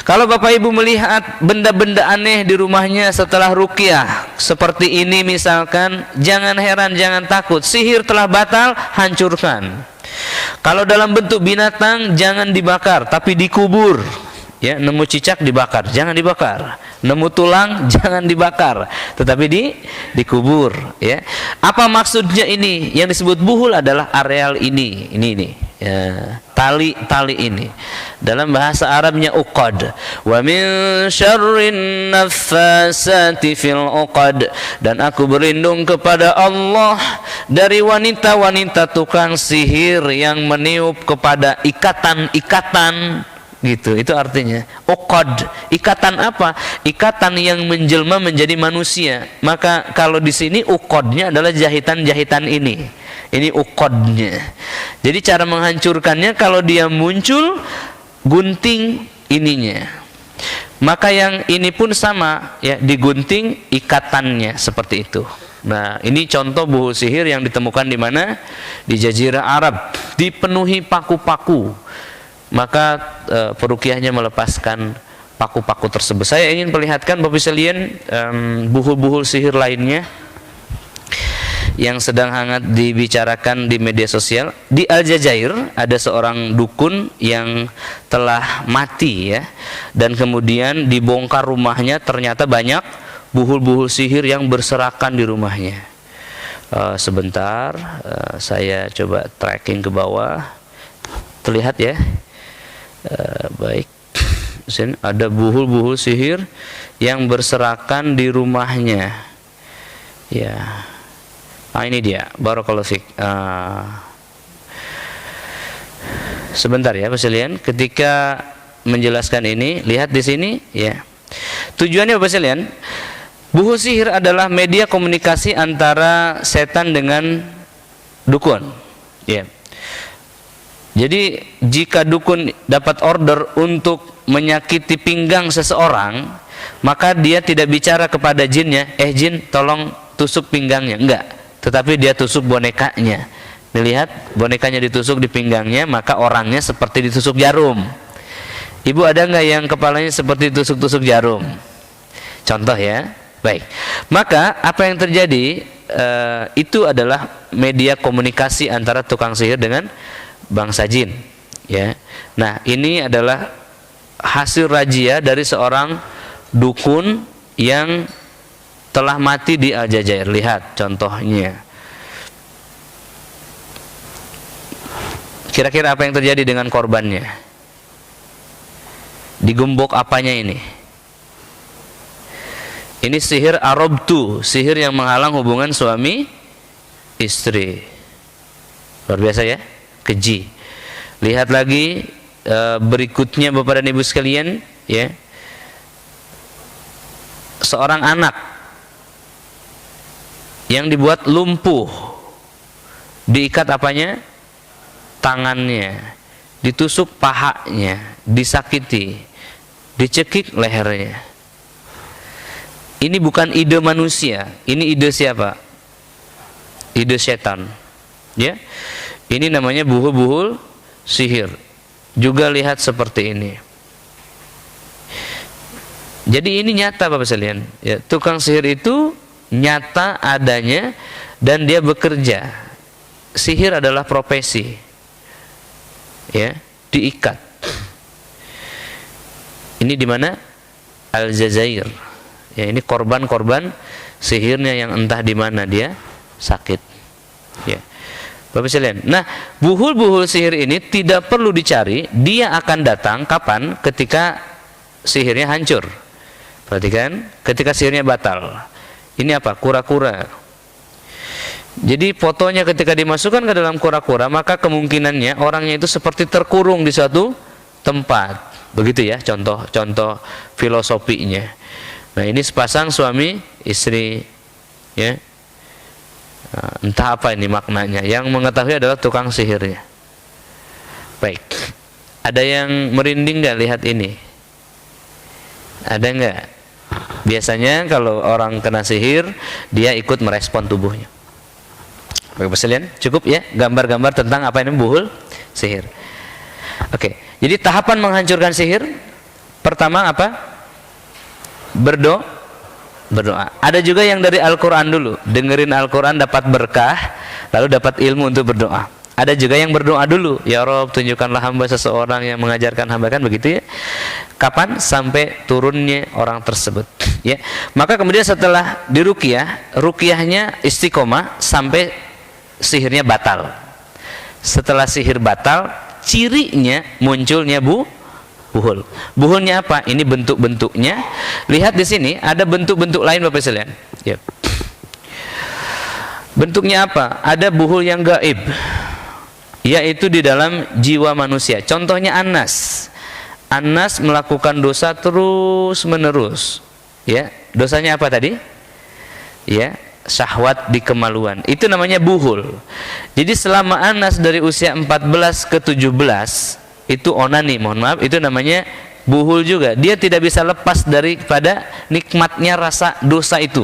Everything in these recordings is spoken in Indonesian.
Kalau Bapak Ibu melihat benda-benda aneh di rumahnya setelah ruqyah seperti ini misalkan, jangan heran, jangan takut, sihir telah batal, hancurkan. Kalau dalam bentuk binatang, jangan dibakar tapi dikubur. Ya, nemu cicak dibakar, jangan dibakar. Nemu tulang jangan dibakar, tetapi dikubur, ya. Apa maksudnya ini? Yang disebut buhul adalah areal ini. Ya, tali ini. Dalam bahasa Arabnya uqad. Wa min syarrin naffasati fil uqad. Dan aku berlindung kepada Allah dari wanita-wanita tukang sihir yang meniup kepada ikatan-ikatan. Gitu, itu artinya uqad. Ikatan apa? Ikatan yang menjelma menjadi manusia. Maka kalau di sini uqadnya adalah jahitan-jahitan ini uqadnya. Jadi cara menghancurkannya, kalau dia muncul gunting ininya, maka yang ini pun sama, ya, digunting ikatannya seperti itu. Nah, ini contoh buhul sihir yang ditemukan di mana? Di Jazirah Arab, dipenuhi paku-paku. Maka peruqyahnya melepaskan paku-paku tersebut. Saya ingin perlihatkan Bapak sekalian buhul-buhul sihir lainnya yang sedang hangat dibicarakan di media sosial. Di Aljazair ada seorang dukun yang telah mati, ya, dan kemudian dibongkar rumahnya, ternyata banyak buhul-buhul sihir yang berserakan di rumahnya. Sebentar, saya coba tracking ke bawah. Terlihat, ya. Baik, ada buhul-buhul sihir yang berserakan di rumahnya, ya. Ini dia, barakallahu fiik. Sebentar ya, Pak sekalian, ketika menjelaskan ini, lihat di sini, ya. Tujuannya Bapak sekalian, buhul sihir adalah media komunikasi antara setan dengan dukun, ya. Jadi jika dukun dapat order untuk menyakiti pinggang seseorang, maka dia tidak bicara kepada jinnya, jin tolong tusuk pinggangnya, enggak, tetapi dia tusuk bonekanya. Dilihat, bonekanya ditusuk di pinggangnya, maka orangnya seperti ditusuk jarum. Ibu ada enggak yang kepalanya seperti tusuk-tusuk jarum? Contoh, ya. Baik, maka apa yang terjadi, itu adalah media komunikasi antara tukang sihir dengan bangsa jin, ya. Nah, ini adalah hasil rajia dari seorang dukun yang telah mati di Aljazair. Lihat contohnya. Kira-kira apa yang terjadi dengan korbannya? Digembok apanya ini? Ini sihir arabtu, sihir yang menghalang hubungan suami istri. Luar biasa, ya. Keji. Lihat lagi berikutnya Bapak dan Ibu sekalian, ya. Seorang anak yang dibuat lumpuh, diikat apanya? Tangannya, ditusuk pahanya, disakiti, dicekik lehernya. Ini bukan ide manusia, ini ide siapa? Ide setan, ya. Ini namanya buhul-buhul sihir. Juga lihat seperti ini. Jadi ini nyata Bapak sekalian, ya, tukang sihir itu nyata adanya dan dia bekerja. Sihir adalah profesi, ya, diikat. Ini di mana? Aljazair. Ya, ini korban-korban sihirnya yang entah di mana dia sakit, ya. Bapak sekalian, nah, buhul-buhul sihir ini tidak perlu dicari, dia akan datang kapan? Ketika sihirnya hancur. Perhatikan, ketika sihirnya batal. Ini apa? Kura-kura. Jadi fotonya ketika dimasukkan ke dalam kura-kura, maka kemungkinannya orangnya itu seperti terkurung di suatu tempat. Begitu, ya, contoh filosofinya. Nah, ini sepasang suami istri, ya. Entah apa ini maknanya, yang mengetahui adalah tukang sihirnya. Baik, ada yang merinding nggak lihat ini? Ada nggak? Biasanya kalau orang kena sihir, dia ikut merespon tubuhnya. Baik, sekalian, cukup, ya, gambar-gambar tentang apa ini buhul sihir. Oke, jadi tahapan menghancurkan sihir, Pertama apa? Berdoa. Ada juga yang dari Al-Quran dulu, dengerin Al-Quran dapat berkah, lalu dapat ilmu untuk berdoa. Ada juga yang berdoa dulu, ya Rob tunjukkanlah hamba seseorang yang mengajarkan hamba, kan begitu ya. Kapan? Sampai turunnya orang tersebut ya. Maka kemudian setelah diruqyah, ruqyahnya istiqomah sampai sihirnya batal. Setelah sihir batal, cirinya munculnya buhul. Buhulnya apa? Ini bentuk-bentuknya. Lihat di sini ada bentuk-bentuk lain Bapak sekalian. Ya. Bentuknya apa? Ada buhul yang gaib, yaitu di dalam jiwa manusia. Contohnya Anas. Anas melakukan dosa terus menerus. Ya, dosanya apa tadi? Ya, syahwat di kemaluan. Itu namanya buhul. Jadi selama Anas dari usia 14 ke 17 itu onani, mohon maaf, itu namanya buhul juga. Dia tidak bisa lepas daripada nikmatnya rasa dosa itu.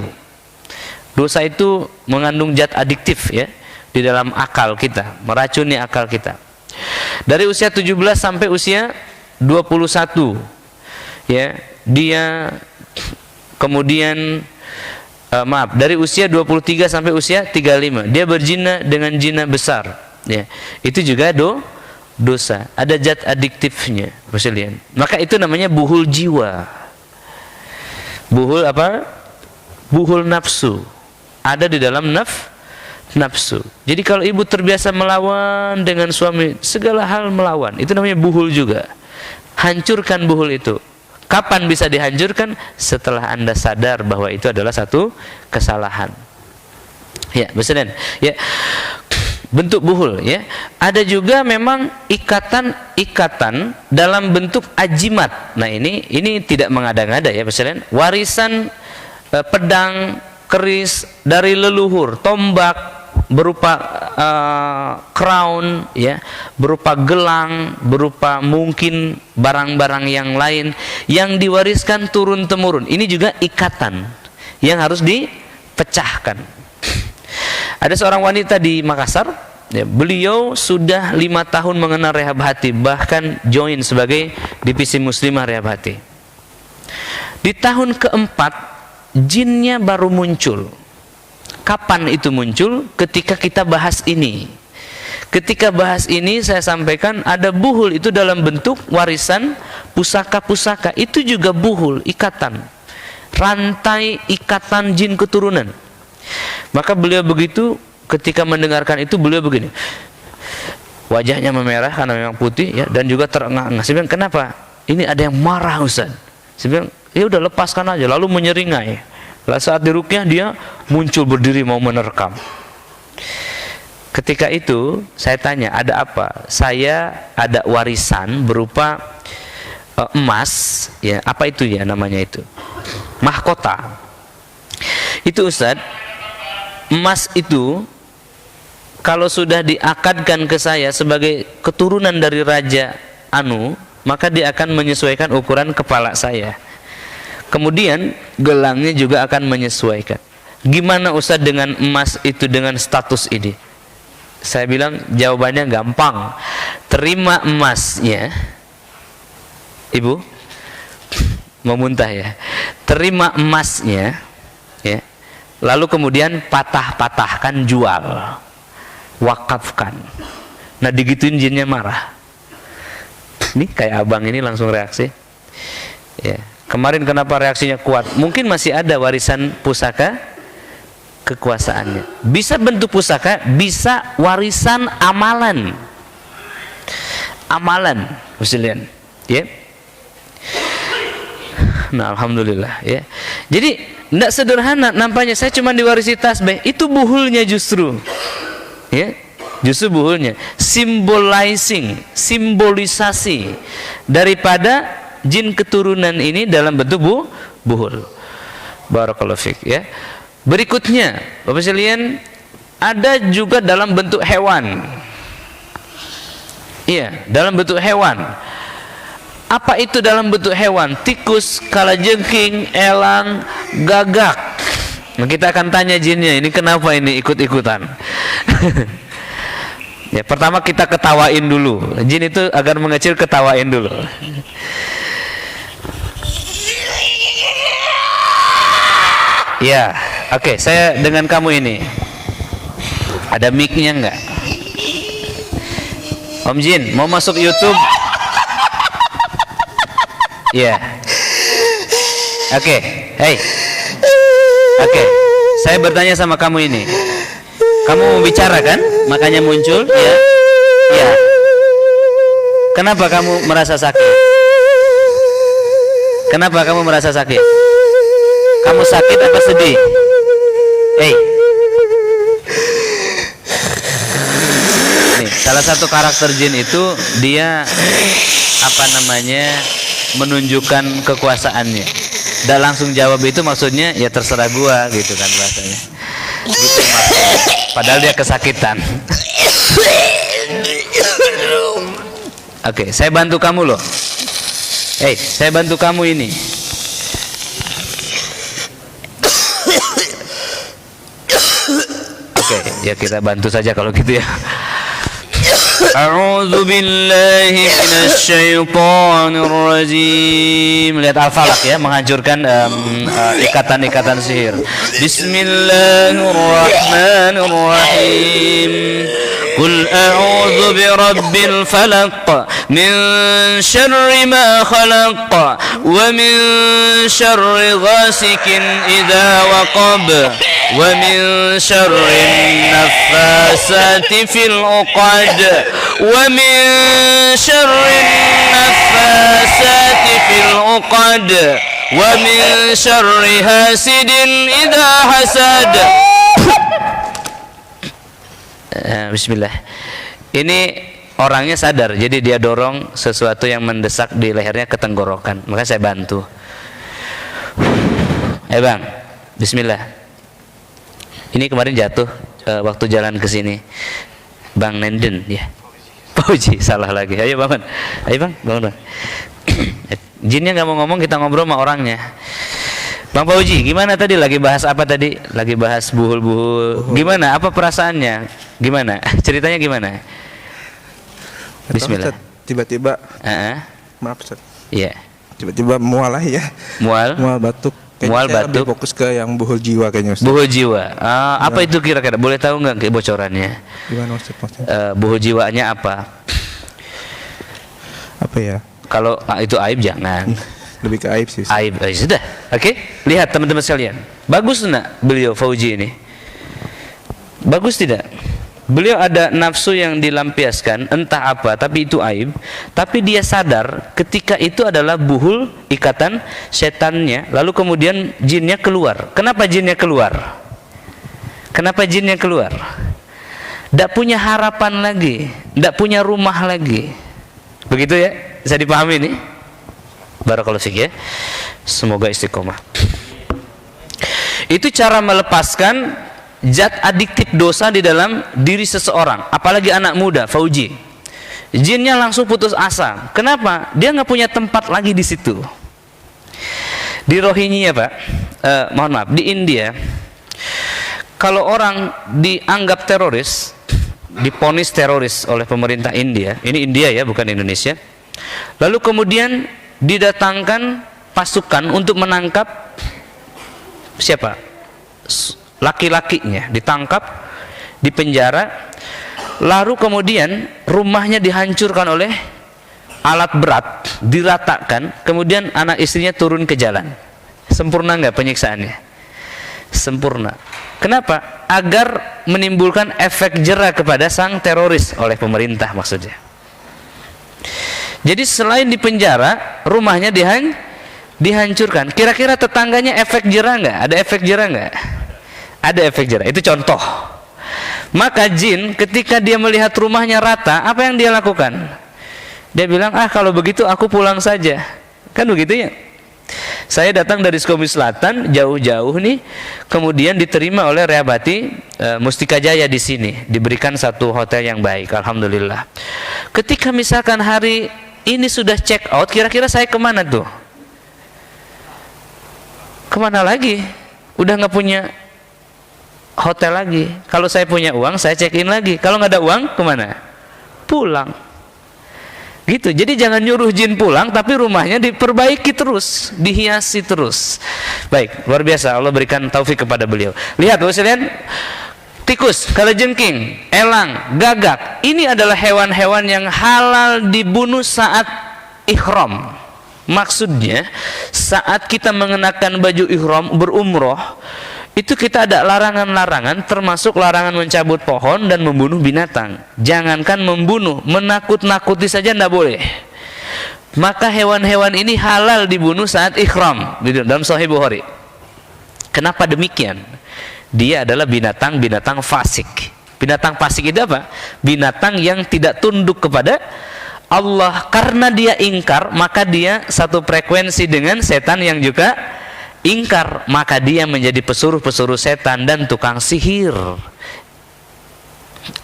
Dosa itu mengandung zat adiktif ya di dalam akal kita, meracuni akal kita. Dari usia 17 sampai usia 21 ya, dia kemudian dari usia 23 sampai usia 35 dia berzina dengan zina besar ya. Itu juga dosa, ada zat adiktifnya sekalian. Maka itu namanya buhul jiwa. Buhul apa? Buhul nafsu. Ada di dalam nafsu. Jadi kalau ibu terbiasa melawan dengan suami, segala hal melawan, itu namanya buhul juga. Hancurkan buhul itu. Kapan bisa dihancurkan? Setelah Anda sadar bahwa itu adalah satu kesalahan. Ya, betul ya. Bentuk buhul ya. Ada juga memang ikatan dalam bentuk ajimat. Nah, ini tidak mengada-ngada ya, betul. Warisan pedang, keris dari leluhur, tombak berupa crown ya, berupa gelang, berupa mungkin barang-barang yang lain yang diwariskan turun temurun. Ini juga ikatan yang harus dipecahkan. Ada seorang wanita di Makassar ya, beliau sudah 5 tahun mengenal rehab hati, bahkan join sebagai divisi muslimah rehab hati. Di tahun keempat jinnya baru muncul. Kapan itu muncul? Ketika kita bahas ini. Ketika bahas ini saya sampaikan ada buhul itu dalam bentuk warisan pusaka-pusaka. Itu juga buhul, ikatan. Rantai ikatan jin keturunan. Maka beliau begitu, ketika mendengarkan itu beliau begini. Wajahnya memerah karena memang putih ya, dan juga terengah-engah. Saya bilang, kenapa? Ini ada yang marah Ustaz. Saya bilang, ya udah lepaskan aja, lalu menyeringai. Lalu saat diruqyah dia muncul berdiri mau menerkam. Ketika itu saya tanya, ada apa? Saya ada warisan berupa emas ya, apa itu ya namanya itu? Mahkota. Itu Ustaz, emas itu kalau sudah diakadkan ke saya sebagai keturunan dari Raja Anu, maka dia akan menyesuaikan ukuran kepala saya. Kemudian gelangnya juga akan menyesuaikan. Gimana Ustaz dengan emas itu dengan status ini? Saya bilang jawabannya gampang. Terima emasnya. Ibu mau muntah ya. Terima emasnya ya. Lalu kemudian patah-patahkan, jual. Wakafkan. Nah, digituin jinnya marah. Ini kayak abang ini langsung reaksi. Ya. Kemarin kenapa reaksinya kuat? Mungkin masih ada warisan pusaka kekuasaannya. Bisa bentuk pusaka, bisa warisan amalan. Amalan, muslimin. Ya. Nah, alhamdulillah ya. Jadi tidak sederhana nampaknya, saya cuma diwarisi tasbih, itu buhulnya justru. Ya. Justru buhulnya simbolisasi daripada jin keturunan ini dalam bentuk buhul. Barakallahu fiik ya. Berikutnya, Bapak sekalian, ada juga dalam bentuk hewan. Iya, dalam bentuk hewan. Apa itu dalam bentuk hewan? Tikus, kalajengking, elang, gagak. Nah, kita akan tanya jinnya, ini kenapa ini ikut-ikutan? Ya, pertama kita ketawain dulu. Jin itu agar mengecil, ketawain dulu. Ya, oke, saya dengan kamu ini. Ada mic-nya enggak? Om Jin, mau masuk YouTube? Ya. Oke, hey. Oke, saya bertanya sama kamu ini. Kamu mau bicara kan? Makanya muncul, ya? Ya. Kenapa kamu merasa sakit? Kenapa kamu merasa sakit? Kamu sakit apa sedih? Hey. Nih, salah satu karakter jin itu dia apa namanya menunjukkan kekuasaannya. Dan langsung jawab itu maksudnya ya terserah gua gitu kan bahasanya. Gitu maksudnya. Padahal dia kesakitan. Oke, saya bantu kamu loh. Hey, saya bantu kamu ini. Oke, ya kita bantu saja kalau gitu ya. A'udzu billahi minasyaitonir rajim. Lihat Al-Falaq ya, menghancurkan ikatan-ikatan sihir. Bismillahirrahmanirrahim. Qul a'udzu birabbil falaq min syarri ma khalaq wa min syarri ghasikin idza waqab wa min syarri naffasati fil 'uqad wa min syarri naffasati fil 'uqad wa min syarri hasidin idza hasad. Bismillah. Ini orangnya sadar, jadi dia dorong sesuatu yang mendesak di lehernya ke tenggorokan. Maka saya bantu. Bang, Bismillah. Ini kemarin jatuh waktu jalan ke sini. Bang Nenden, ya. Fauji, salah lagi. Ayo bangun. Ayo bang, bangun. Jinnya nggak mau ngomong, kita ngobrol sama orangnya. Bang Fauji, gimana tadi? Lagi bahas apa tadi? Lagi bahas buhul-buhul. Gimana? Apa perasaannya? Gimana? Ceritanya gimana? Bismillah. Tiba-tiba. Maaf Ustaz. Iya. Tiba-tiba mual lah ya. Mual batuk. Kayaknya mual saya batuk. lebih fokus ke yang buhul jiwa kayaknya Ustaz. Buhul jiwa. Apa itu kira-kira? Boleh tahu nggak bocorannya? Gimana Ustaz maksudnya? Buhul jiwanya apa? Apa ya? Kalau itu aib jangan. Lebih ke aib sih Ustaz. Aib, sudah. Oke. Lihat teman-teman sekalian. Bagus enggak beliau Fauji ini? Bagus tidak? Beliau ada nafsu yang dilampiaskan, entah apa, tapi itu aib. Tapi dia sadar ketika itu adalah buhul ikatan setannya. Lalu kemudian jinnya keluar. Kenapa jinnya keluar? Kenapa jinnya keluar? Tidak punya harapan lagi, tidak punya rumah lagi. Begitu ya? Bisa dipahami ini? Barakallahu fiik ya. Semoga istiqomah. Itu cara melepaskan zat adiktif dosa di dalam diri seseorang, apalagi anak muda, Fauji. Jinnya langsung putus asa. Kenapa? Dia nggak punya tempat lagi di situ. Di Rohingya, Pak, mohon maaf, di India, kalau orang dianggap teroris, diponis teroris oleh pemerintah India, ini India ya, bukan Indonesia. Lalu kemudian didatangkan pasukan untuk menangkap siapa? Laki-lakinya ditangkap, dipenjara, lalu kemudian rumahnya dihancurkan oleh alat berat, diratakan, kemudian anak istrinya turun ke jalan. Sempurna nggak penyiksaannya? Sempurna. Kenapa? Agar menimbulkan efek jera kepada sang teroris oleh pemerintah maksudnya. Jadi selain dipenjara, rumahnya dihancurkan. Kira-kira tetangganya efek jera nggak? Ada efek jera nggak? Ada efek jera. Itu contoh. Maka jin ketika dia melihat rumahnya rata, apa yang dia lakukan? Dia bilang, kalau begitu aku pulang saja. Kan begitu ya? Saya datang dari Sukabumi Selatan, jauh-jauh nih, kemudian diterima oleh Rehabati Mustika Jaya di sini, diberikan satu hotel yang baik, alhamdulillah. Ketika misalkan hari ini sudah check out, kira-kira saya kemana tuh? Kemana lagi? Udah nggak punya hotel lagi. Kalau saya punya uang, saya check in lagi. Kalau nggak ada uang, kemana? Pulang. Gitu. Jadi jangan nyuruh jin pulang, tapi rumahnya diperbaiki terus, dihiasi terus. Baik, luar biasa. Allah berikan taufik kepada beliau. Lihat Bapak sekalian, tikus, kalajengking, elang, gagak, ini adalah hewan-hewan yang halal dibunuh saat ihram. Maksudnya saat kita mengenakan baju ihram berumroh, itu kita ada larangan-larangan, termasuk larangan mencabut pohon dan membunuh binatang. Jangankan membunuh, menakut-nakuti saja tidak boleh. Maka hewan-hewan ini halal dibunuh saat ihram dalam Sahih Bukhari. Kenapa demikian? Dia adalah binatang-binatang fasik. Binatang fasik itu apa? Binatang yang tidak tunduk kepada Allah. Karena dia ingkar, maka dia satu frekuensi dengan setan yang juga ingkar, maka dia menjadi pesuruh-pesuruh setan dan tukang sihir.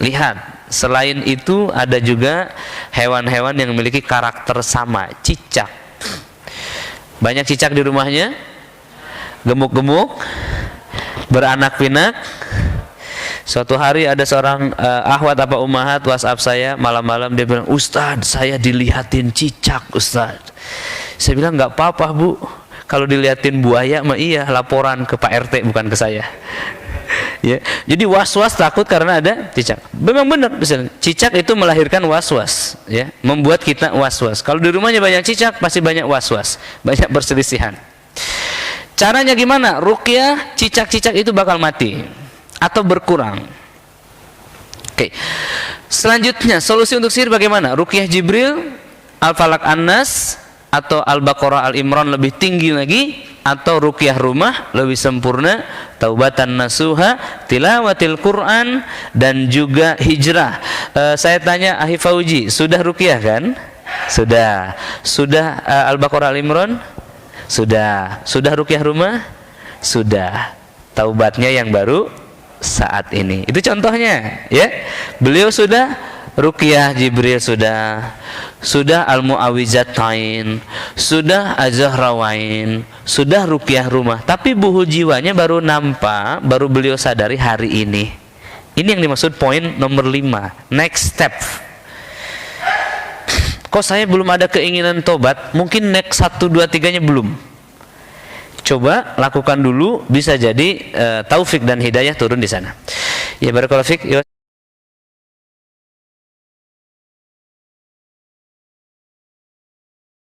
Lihat, selain itu ada juga hewan-hewan yang memiliki karakter sama, cicak. Banyak cicak di rumahnya, gemuk-gemuk, beranak pinak. Suatu hari ada seorang akhwat apa umahat WhatsApp saya malam-malam, dia bilang, "Ustadz, saya dilihatin cicak, Ustadz." Saya bilang, "Nggak apa-apa, Bu. Kalau dilihatin buaya mah iya, laporan ke Pak RT bukan ke saya." Ya, jadi was-was takut karena ada cicak. Memang benar, cicak itu melahirkan was-was, ya, membuat kita was-was. Kalau di rumahnya banyak cicak, pasti banyak was-was, banyak perselisihan. Caranya gimana? Ruqyah, cicak-cicak itu bakal mati atau berkurang. Oke. Selanjutnya, solusi untuk sihir bagaimana? Ruqyah Jibril, Al-Falaq An-Nas, atau Al-Baqarah Al-Imran lebih tinggi lagi, atau ruqyah rumah lebih sempurna, taubatan nasuha, tilawatil Quran, dan juga hijrah. Saya tanya Ahi Fauji, sudah ruqyah kan? Sudah Al-Baqarah Al-Imran? Sudah ruqyah rumah? Sudah. Taubatnya yang baru saat ini. Itu contohnya, ya. Beliau sudah ruqyah Jibril, sudah Al-Mu'awizatain, sudah Az-Zahrawain, sudah ruqyah rumah, tapi buhul jiwanya baru nampak, baru beliau sadari hari ini. Ini yang dimaksud poin nomor 5, next step. Kok saya belum ada keinginan tobat? Mungkin next 1, 2, 3-nya belum. Coba lakukan dulu, bisa jadi taufik dan hidayah turun di sana. Ya, barakallahu fiik.